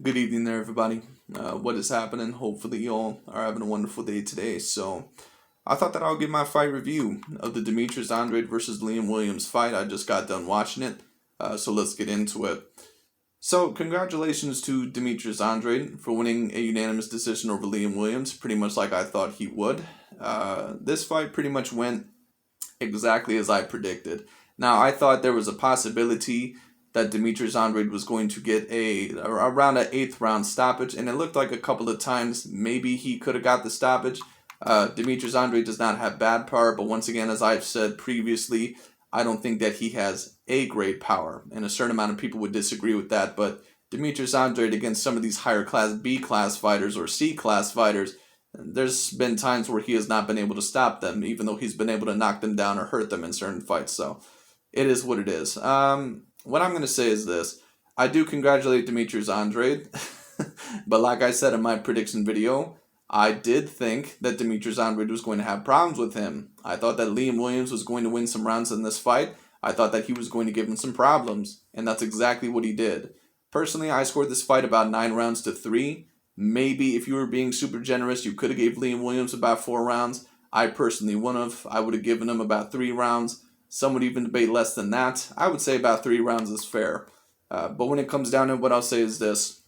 Good evening there, everybody. What is happening? Hopefully, you all are having a wonderful day today. So, I thought that I'll give my fight review of the Demetrius Andrade versus Liam Williams fight. I just got done watching it, so let's get into it. So, congratulations to Demetrius Andrade for winning a unanimous decision over Liam Williams, pretty much like I thought he would. This fight pretty much went exactly as I predicted. Now, I thought there was a possibility that Demetrius Andrade was going to get around an 8th round stoppage, and it looked like a couple of times maybe he could have got the stoppage. Demetrius Andrade does not have bad power, but once again, as I've said previously, I don't think that he has A-grade power, and a certain amount of people would disagree with that, but Demetrius Andrade against some of these higher class B-class fighters or C-class fighters, there's been times where he has not been able to stop them, even though he's been able to knock them down or hurt them in certain fights, so it is what it is. What I'm going to say is this. I do congratulate Demetrius Andrade, but like I said in my prediction video, I did think that Demetrius Andrade was going to have problems with him. I thought that Liam Williams was going to win some rounds in this fight. I thought that he was going to give him some problems, and that's exactly what he did. Personally, I scored this fight about 9 rounds to 3. Maybe if you were being super generous, you could have gave Liam Williams about 4 rounds. I personally wouldn't have. I would have given him about 3 rounds. Some would even debate less than that. I would say about 3 rounds is fair. But when it comes down to it, what I'll say is this.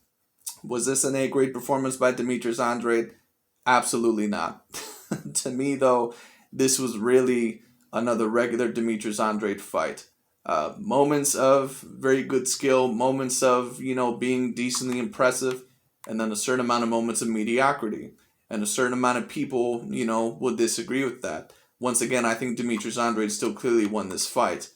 Was this an A-grade performance by Demetrius Andrade? Absolutely not. To me, though, this was really another regular Demetrius Andrade fight. Moments of very good skill, moments of, being decently impressive, and then a certain amount of moments of mediocrity. And a certain amount of people, will disagree with that. Once again, I think Demetrius Andrade still clearly won this fight.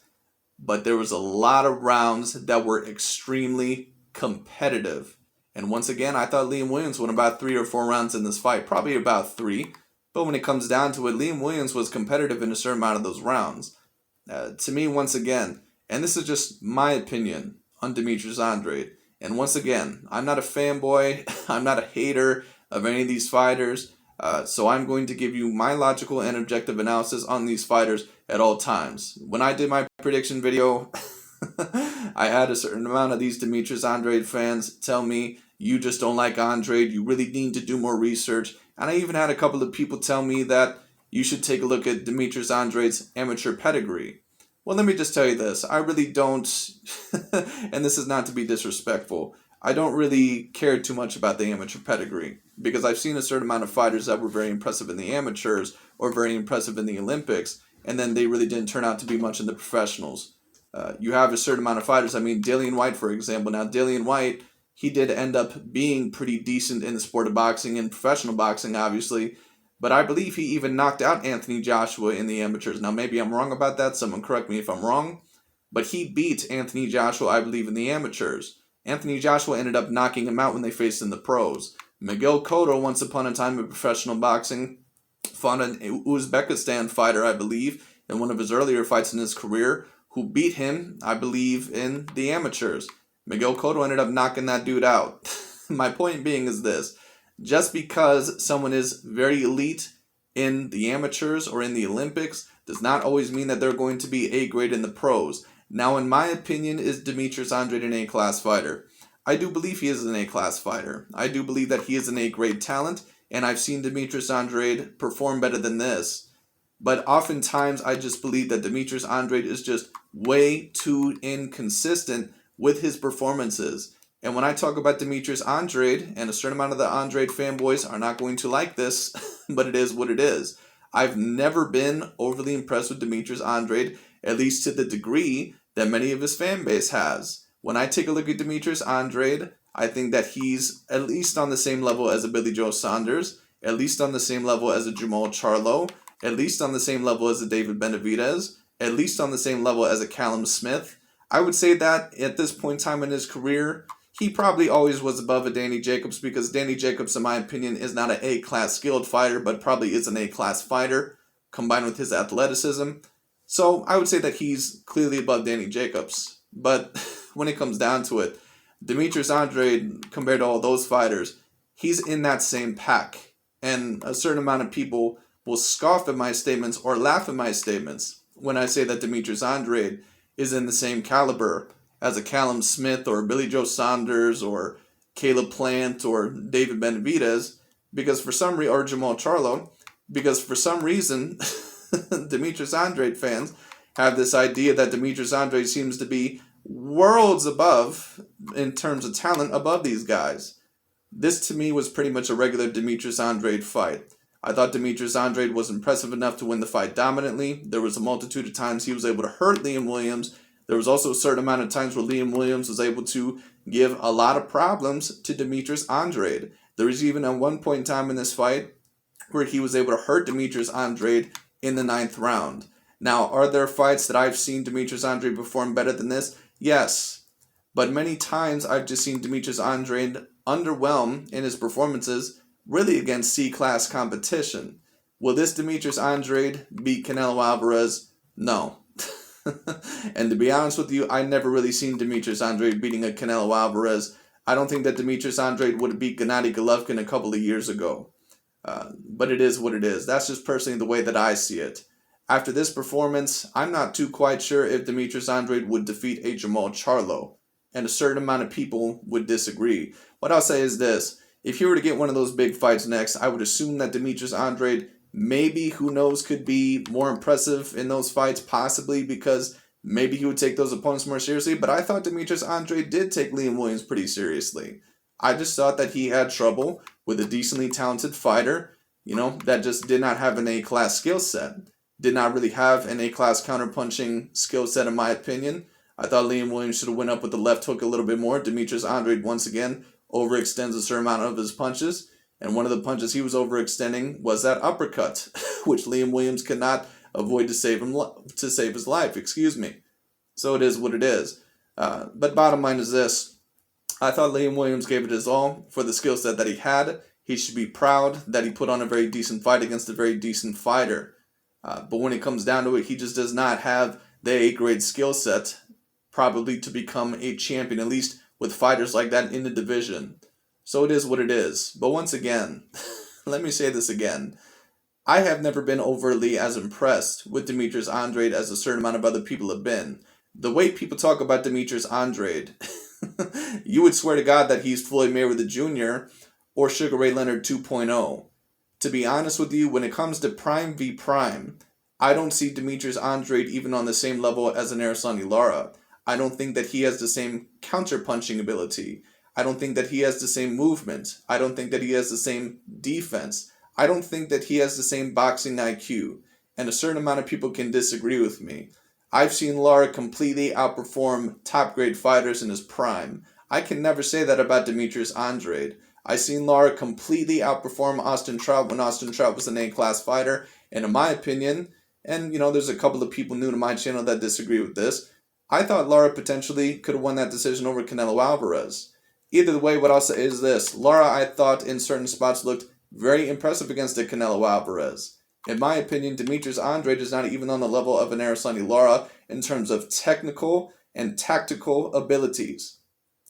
But there was a lot of rounds that were extremely competitive. And once again, I thought Liam Williams won about 3 or 4 rounds in this fight. Probably about 3. But when it comes down to it, Liam Williams was competitive in a certain amount of those rounds. To me, once again, and this is just my opinion on Demetrius Andrade. And once again, I'm not a fanboy. I'm not a hater of any of these fighters. So I'm going to give you my logical and objective analysis on these fighters at all times. When I did my prediction video, I had a certain amount of these Demetrius Andrade fans tell me, you just don't like Andrade, you really need to do more research. And I even had a couple of people tell me that you should take a look at Demetrius Andrade's amateur pedigree. Well, let me just tell you this. I really don't, and this is not to be disrespectful, I don't really care too much about the amateur pedigree because I've seen a certain amount of fighters that were very impressive in the amateurs or very impressive in the Olympics, and then they really didn't turn out to be much in the professionals. You have a certain amount of fighters. I mean, Dillian Whyte, for example. Now, Dillian Whyte, he did end up being pretty decent in the sport of boxing and professional boxing, obviously, but I believe he even knocked out Anthony Joshua in the amateurs. Now, maybe I'm wrong about that. Someone correct me if I'm wrong, but he beat Anthony Joshua, I believe, in the amateurs. Anthony Joshua ended up knocking him out when they faced in the pros. Miguel Cotto, once upon a time in professional boxing, fought an Uzbekistan fighter, I believe, in one of his earlier fights in his career, who beat him, I believe, in the amateurs. Miguel Cotto ended up knocking that dude out. My point being is this. Just because someone is very elite in the amateurs or in the Olympics does not always mean that they're going to be A-grade in the pros. Now, in my opinion, is Demetrius Andrade an A-class fighter? I do believe he is an A-class fighter. I do believe that he is an A-grade talent, and I've seen Demetrius Andrade perform better than this. But oftentimes, I just believe that Demetrius Andrade is just way too inconsistent with his performances. And when I talk about Demetrius Andrade, and a certain amount of the Andrade fanboys are not going to like this, but it is what it is. I've never been overly impressed with Demetrius Andrade, at least to the degree that many of his fan base has. When I take a look at Demetrius Andrade, I think that he's at least on the same level as a Billy Joe Saunders, at least on the same level as a Jamal Charlo, at least on the same level as a David Benavidez, at least on the same level as a Callum Smith. I would say that at this point in time in his career, he probably always was above a Danny Jacobs because Danny Jacobs, in my opinion, is not an A-class skilled fighter, but probably is an A-class fighter, combined with his athleticism. So I would say that he's clearly above Danny Jacobs. But when it comes down to it, Demetrius Andrade, compared to all those fighters, he's in that same pack. And a certain amount of people will scoff at my statements or laugh at my statements when I say that Demetrius Andrade is in the same caliber as a Callum Smith or Billy Joe Saunders or Caleb Plant or David Benavidez, because for some reason, or Jamal Charlo, because for some reason, Demetrius Andrade fans have this idea that Demetrius Andrade seems to be worlds above, in terms of talent, above these guys. This to me was pretty much a regular Demetrius Andrade fight. I thought Demetrius Andrade was impressive enough to win the fight dominantly. There was a multitude of times he was able to hurt Liam Williams. There was also a certain amount of times where Liam Williams was able to give a lot of problems to Demetrius Andrade. There was even at one point in time in this fight where he was able to hurt Demetrius Andrade in the 9th round. Now, are there fights that I've seen Demetrius Andrade perform better than this? Yes. But many times I've just seen Demetrius Andrade underwhelm in his performances, really against C-class competition. Will this Demetrius Andrade beat Canelo Alvarez? No. And to be honest with you, I never really seen Demetrius Andrade beating a Canelo Alvarez. I don't think that Demetrius Andrade would have beat Gennady Golovkin a couple of years ago. But it is what it is. That's just personally the way that I see it. After this performance, I'm not too quite sure if Demetrius Andrade would defeat a Jamal Charlo. And a certain amount of people would disagree. What I'll say is this. If he were to get one of those big fights next, I would assume that Demetrius Andrade maybe, who knows, could be more impressive in those fights, possibly because maybe he would take those opponents more seriously. But I thought Demetrius Andrade did take Liam Williams pretty seriously. I just thought that he had trouble with a decently talented fighter, that just did not have an A-class skill set. Did not really have an A-class counterpunching skill set, in my opinion. I thought Liam Williams should have went up with the left hook a little bit more. Demetrius Andrade, once again, overextends a certain amount of his punches. And one of the punches he was overextending was that uppercut, which Liam Williams could not avoid to save his life. So it is what it is. But bottom line is this. I thought Liam Williams gave it his all for the skill set that he had. He should be proud that he put on a very decent fight against a very decent fighter. But when it comes down to it, he just does not have the A-grade skill set probably to become a champion, at least with fighters like that in the division. So it is what it is. But once again, let me say this again. I have never been overly as impressed with Demetrius Andrade as a certain amount of other people have been. The way people talk about Demetrius Andrade, you would swear to God that he's Floyd Mayweather Jr. or Sugar Ray Leonard 2.0. To be honest with you, when it comes to prime v prime, I don't see Demetrius Andrade even on the same level as an Araceli Lara. I don't think that he has the same counter-punching ability. I don't think that he has the same movement. I don't think that he has the same defense. I don't think that he has the same boxing IQ. And a certain amount of people can disagree with me. I've seen Lara completely outperform top-grade fighters in his prime. I can never say that about Demetrius Andrade. I've seen Lara completely outperform Austin Trout when Austin Trout was an A-class fighter. And in my opinion, and there's a couple of people new to my channel that disagree with this, I thought Lara potentially could have won that decision over Canelo Alvarez. Either way, what I'll say is this. Lara, I thought, in certain spots looked very impressive against the Canelo Alvarez. In my opinion, Demetrius Andrade is not even on the level of an Araceli Lara in terms of technical and tactical abilities.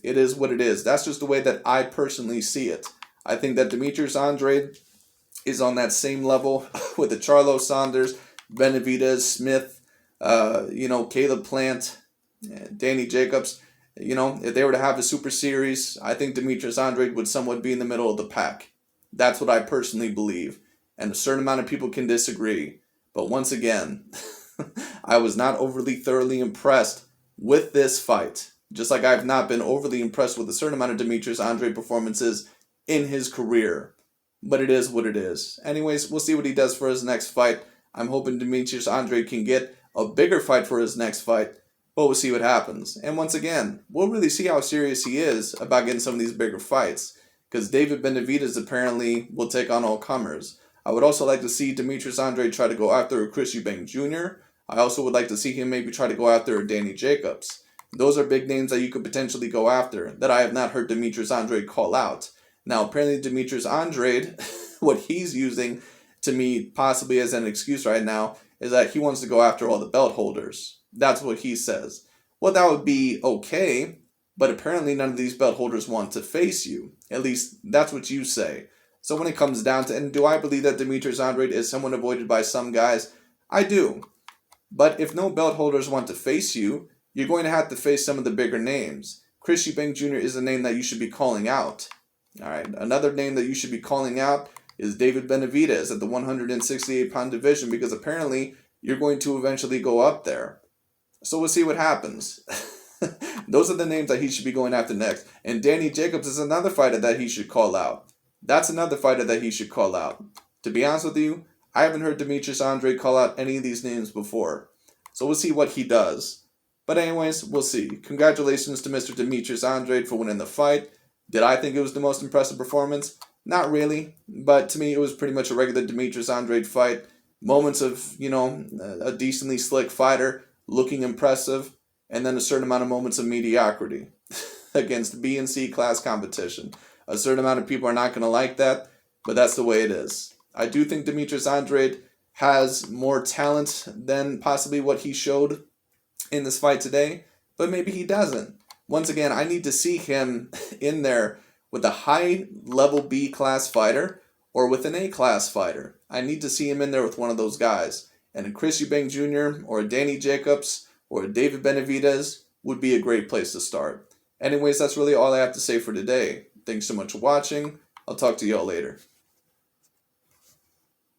It is what it is. That's just the way that I personally see it. I think that Demetrius Andrade is on that same level with the Charlo Saunders, Benavidez, Smith, Caleb Plant, Danny Jacobs. If they were to have a super series, I think Demetrius Andrade would somewhat be in the middle of the pack. That's what I personally believe. And a certain amount of people can disagree. But once again, I was not overly thoroughly impressed with this fight. Just like I've not been overly impressed with a certain amount of Demetrius Andrade performances in his career. But it is what it is. Anyways, we'll see what he does for his next fight. I'm hoping Demetrius Andrade can get a bigger fight for his next fight. But we'll see what happens. And once again, we'll really see how serious he is about getting some of these bigger fights. Because David Benavidez apparently will take on all comers. I would also like to see Demetrius Andrade try to go after a Chris Eubank Jr. I also would like to see him maybe try to go after a Danny Jacobs. Those are big names that you could potentially go after that I have not heard Demetrius Andrade call out. Now, apparently Demetrius Andrade, what he's using to me possibly as an excuse right now is that he wants to go after all the belt holders. That's what he says. Well, that would be okay, but apparently none of these belt holders want to face you. At least that's what you say. So when it comes down to, and do I believe that Demetrius Andrade is someone avoided by some guys? I do. But if no belt holders want to face you, you're going to have to face some of the bigger names. Chris Eubank Jr. is a name that you should be calling out. All right. Another name that you should be calling out is David Benavidez at the 168-pound division, because apparently you're going to eventually go up there. So we'll see what happens. Those are the names that he should be going after next. And Danny Jacobs is another fighter that he should call out. That's another fighter that he should call out. To be honest with you, I haven't heard Demetrius Andrade call out any of these names before. So we'll see what he does. But anyways, we'll see. Congratulations to Mr. Demetrius Andrade for winning the fight. Did I think it was the most impressive performance? Not really. But to me, it was pretty much a regular Demetrius Andrade fight. Moments of, a decently slick fighter looking impressive. And then a certain amount of moments of mediocrity against B and C class competition. A certain amount of people are not going to like that, but that's the way it is. I do think Demetrius Andrade has more talent than possibly what he showed in this fight today, but maybe he doesn't. Once again, I need to see him in there with a high-level B-class fighter or with an A-class fighter. I need to see him in there with one of those guys. And a Chris Eubank Jr. or a Danny Jacobs or a David Benavidez would be a great place to start. Anyways, that's really all I have to say for today. Thanks so much for watching. I'll talk to y'all later.